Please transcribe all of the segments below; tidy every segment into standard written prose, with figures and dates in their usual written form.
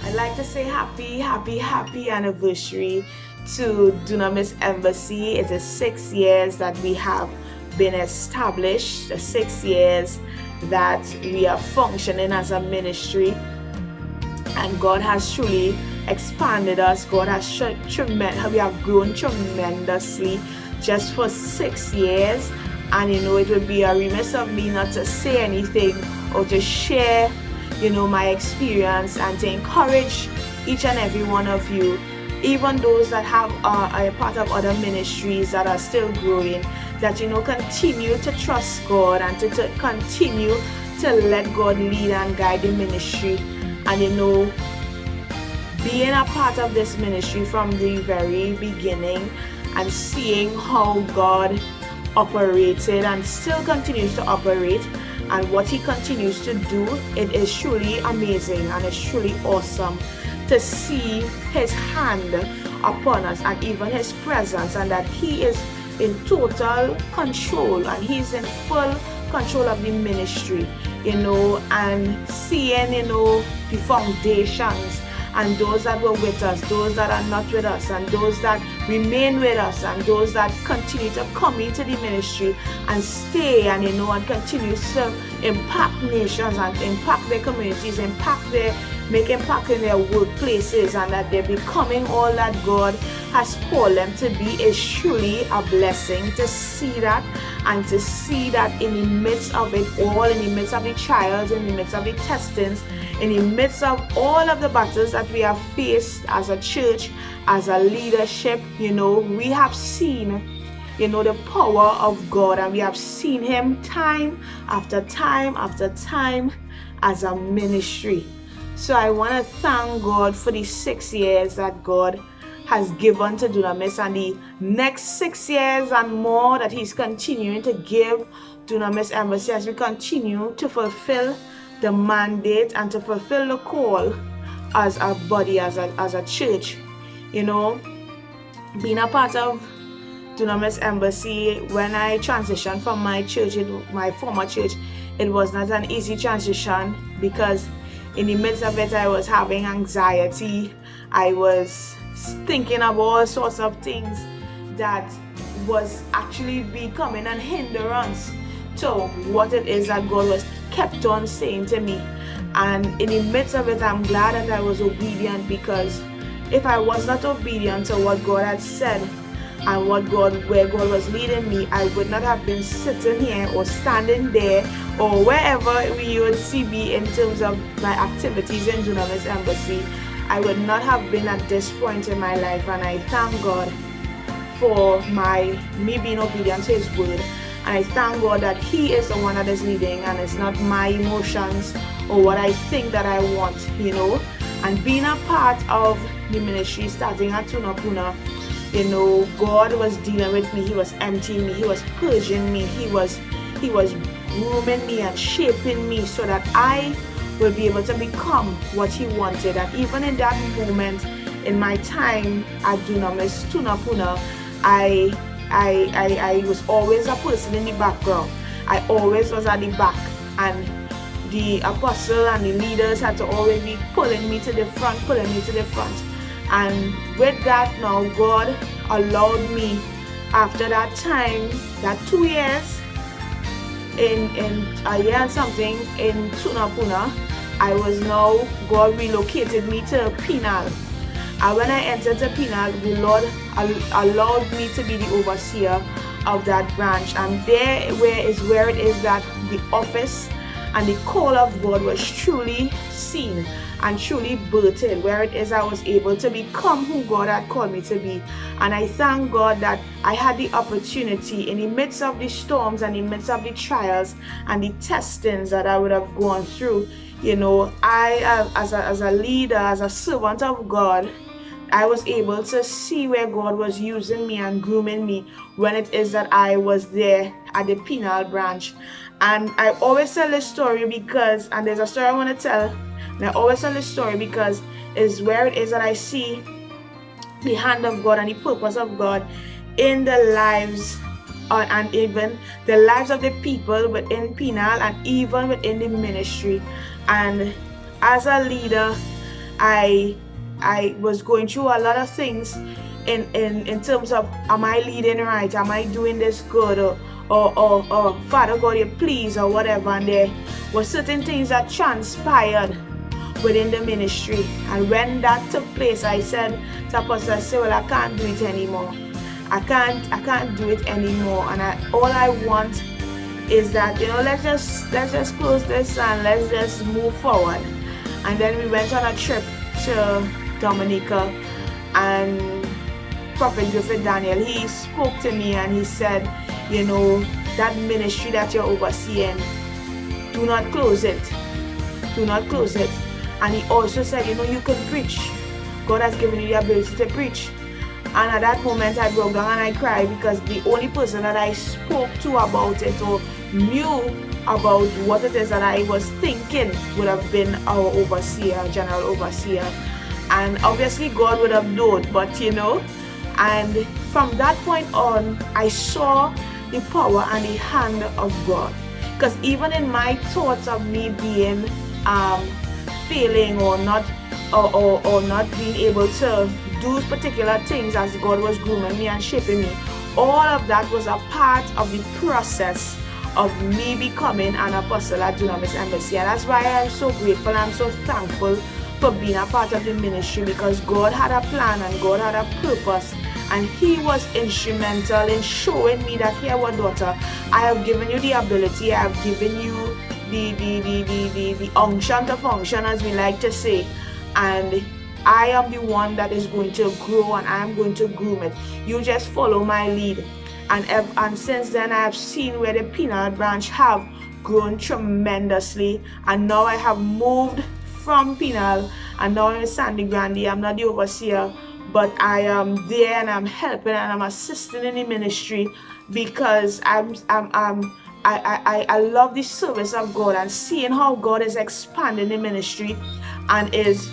I'd like to say happy anniversary to Dunamis Embassy. It is 6 years that we have been established, 6 years that we are functioning as a ministry, and God has truly expanded us. God has we have grown tremendously just for 6 years, and it would be a remiss of me not to say anything or to share my experience and to encourage each and every one of you, even those that have are a part of other ministries that are still growing, that continue to trust God and to continue to let God lead and guide the ministry. And being a part of this ministry from the very beginning and seeing how God operated and still continues to operate, and what He continues to do, it is truly amazing and it's truly awesome to see His hand upon us and even His presence, and that He is in total control and He's in full control of the ministry, and seeing, the foundations and those that were with us, those that are not with us, and those that remain with us, and those that continue to come into the ministry and stay and continue to impact nations and impact their communities, make impact in their workplaces, and that they're becoming all that God has called them to be, is truly a blessing to see that, and to see that in the midst of it all, in the midst of the trials, in the midst of the testings, in the midst of all of the battles that we have faced as a church, as a leadership, we have seen, the power of God, and we have seen Him time after time after time as a ministry. So I want to thank God for the 6 years that God has given to Dunamis, and the next 6 years and more that He's continuing to give Dunamis Embassy as we continue to fulfill the mandate and to fulfill the call as a body, as a church. Being a part of Dunamis Embassy, when I transitioned from my church, my former church, it was not an easy transition, because in the midst of it I was having anxiety. I was thinking of all sorts of things that was actually becoming an hindrance to what it is that God was kept on saying to me. And in the midst of it, I'm glad that I was obedient, because if I was not obedient to what God had said and where God was leading me, I would not have been sitting here or standing there or wherever you would see me in terms of my activities in Dunamis Embassy. I would not have been at this point in my life, and I thank God for me being obedient to His word. And I thank God that He is the one that is leading, and it's not my emotions or what I think that I want, And being a part of the ministry, starting at Tunapuna, God was dealing with me. He was emptying me. He was purging me. He was grooming me and shaping me so that I will be able to become what He wanted. And even in that moment, in my time at Dunamis Tunapuna, I was always a person in the background. I always was at the back, and the apostle and the leaders had to always be pulling me to the front. And with that, now God allowed me, after that time, that 2 years, in a year and something in Tunapuna, God relocated me to Penal. And when I entered the Penal, the Lord allowed me to be the overseer of that branch. And where it is that the office and the call of God was truly seen and truly birthed, where it is I was able to become who God had called me to be. And I thank God that I had the opportunity, in the midst of the storms and in the midst of the trials and the testings that I would have gone through, I as a leader, as a servant of God, I was able to see where God was using me and grooming me when it is that I was there at the Penal branch. And I always tell this story because, and there's a story I want to tell, and I always tell this story because it's where it is that I see the hand of God and the purpose of God in the lives and even the lives of the people within Penal and even within the ministry. And as a leader, I was going through a lot of things in terms of, am I leading right? Am I doing this good? Or Father God, you please, or whatever. And there were certain things that transpired within the ministry. And when that took place, I said to Apostle, I said, well, I can't do it anymore. I can't do it anymore. And all I want is that, let's just close this and let's just move forward. And then we went on a trip to Dominica, and Prophet Griffith Daniel, he spoke to me and he said, that ministry that you're overseeing, do not close it. Do not close it. And he also said, you can preach. God has given you the ability to preach. And at that moment, I broke down and I cried, because the only person that I spoke to about it or knew about what it is that I was thinking would have been our overseer, general overseer. And obviously God would have known, but and from that point on, I saw the power and the hand of God. Because even in my thoughts of me being failing or not being able to do particular things as God was grooming me and shaping me, all of that was a part of the process of me becoming an apostle at Dunamis Embassy. And that's why I'm so grateful, I'm so thankful for being a part of the ministry, because God had a plan and God had a purpose, and He was instrumental in showing me that, here, our daughter, I have given you the ability, I have given you the unction to function, as we like to say, and I am the one that is going to grow, and I am going to groom it. You just follow my lead. And since then, I have seen where the peanut branch have grown tremendously, and now I have moved from Penal, and now I'm in Sandy Grande. I'm not the overseer, but I am there and I'm helping and I'm assisting in the ministry, because I love the service of God and seeing how God is expanding the ministry and is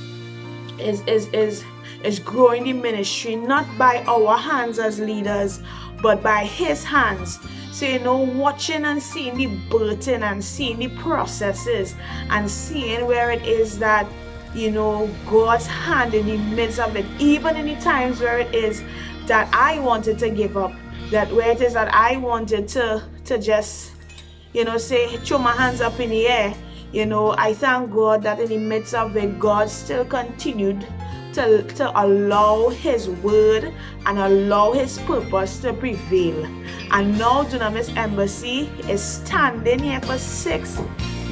growing the ministry, not by our hands as leaders, but by His hands. So, watching and seeing the birthing and seeing the processes and seeing where it is that, God's hand in the midst of it, even in the times where it is that I wanted to give up, that where it is that I wanted to just, say, throw my hands up in the air, I thank God that in the midst of it, God still continued to allow His word and allow His purpose to prevail. And now Dunamis Embassy is standing here for 6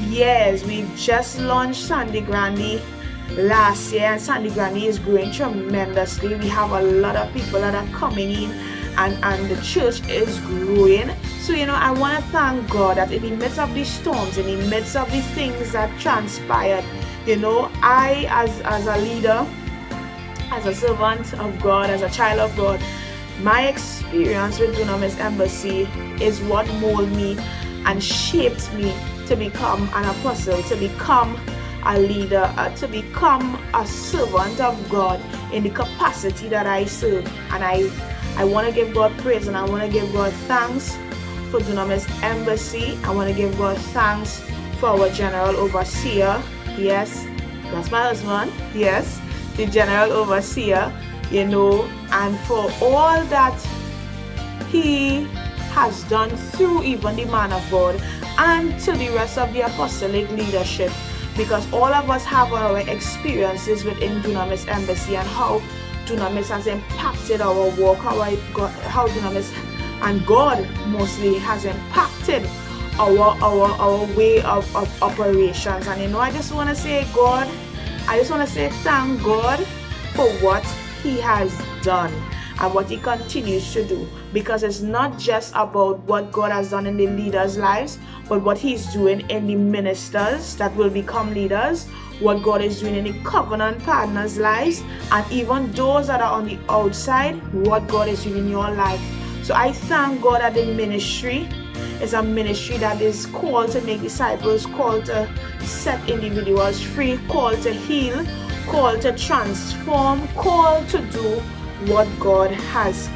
years. We just launched Sandy Grande last year, and Sandy Grande is growing tremendously. We have a lot of people that are coming in, and the church is growing. So, I want to thank God that in the midst of these storms, in the midst of the things that transpired, I as a leader, as a servant of God, as a child of God, my experience with Dunamis Embassy is what molded me and shaped me to become an apostle, to become a leader, to become a servant of God in the capacity that I serve. And I want to give God praise, and I want to give God thanks for Dunamis Embassy. I want to give God thanks for our general overseer. Yes, that's my husband. Yes, the general overseer, and for all that he has done through even the man of God and to the rest of the apostolic leadership, because all of us have our experiences within Dunamis Embassy and how Dunamis has impacted our work, how Dunamis and God mostly has impacted our way of operations. And I just want to say thank God for what He has done and what He continues to do, because it's not just about what God has done in the leaders' lives, but what He's doing in the ministers that will become leaders, what God is doing in the covenant partners' lives, and even those that are on the outside, what God is doing in your life. So I thank God that the ministry is a ministry that is called to make disciples, called to set individuals free, called to heal, called to transform, called to do what God has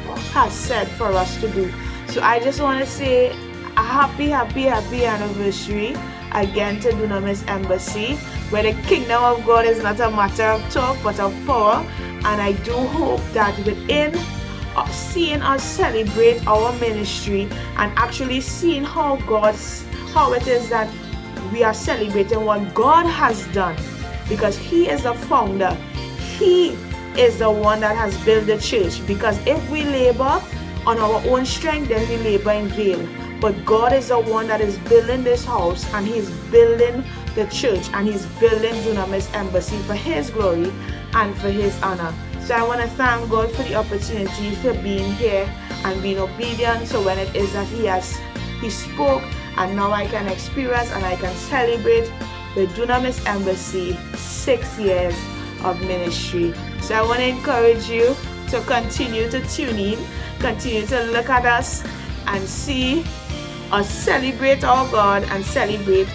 said for us to do. So I just want to say a happy anniversary again to Dunamis Embassy. where the kingdom of God is not a matter of talk but of power. And I do hope that within seeing us celebrate our ministry and actually seeing how it is that we are celebrating what God has done, because He is the founder. He is the one that has built the church. Because if we labor on our own strength, then we labor in vain. But God is the one that is building this house, and He's building the church, and He's building Dunamis Embassy for His glory and for His honor. So I want to thank God for the opportunity for being here and being obedient. So when it is that He spoke, and now I can experience and I can celebrate the Dunamis Embassy 6 years of ministry. So I want to encourage you to continue to tune in, continue to look at us and see us celebrate our God and celebrate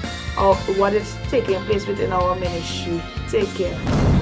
what is taking place within our ministry. Take care.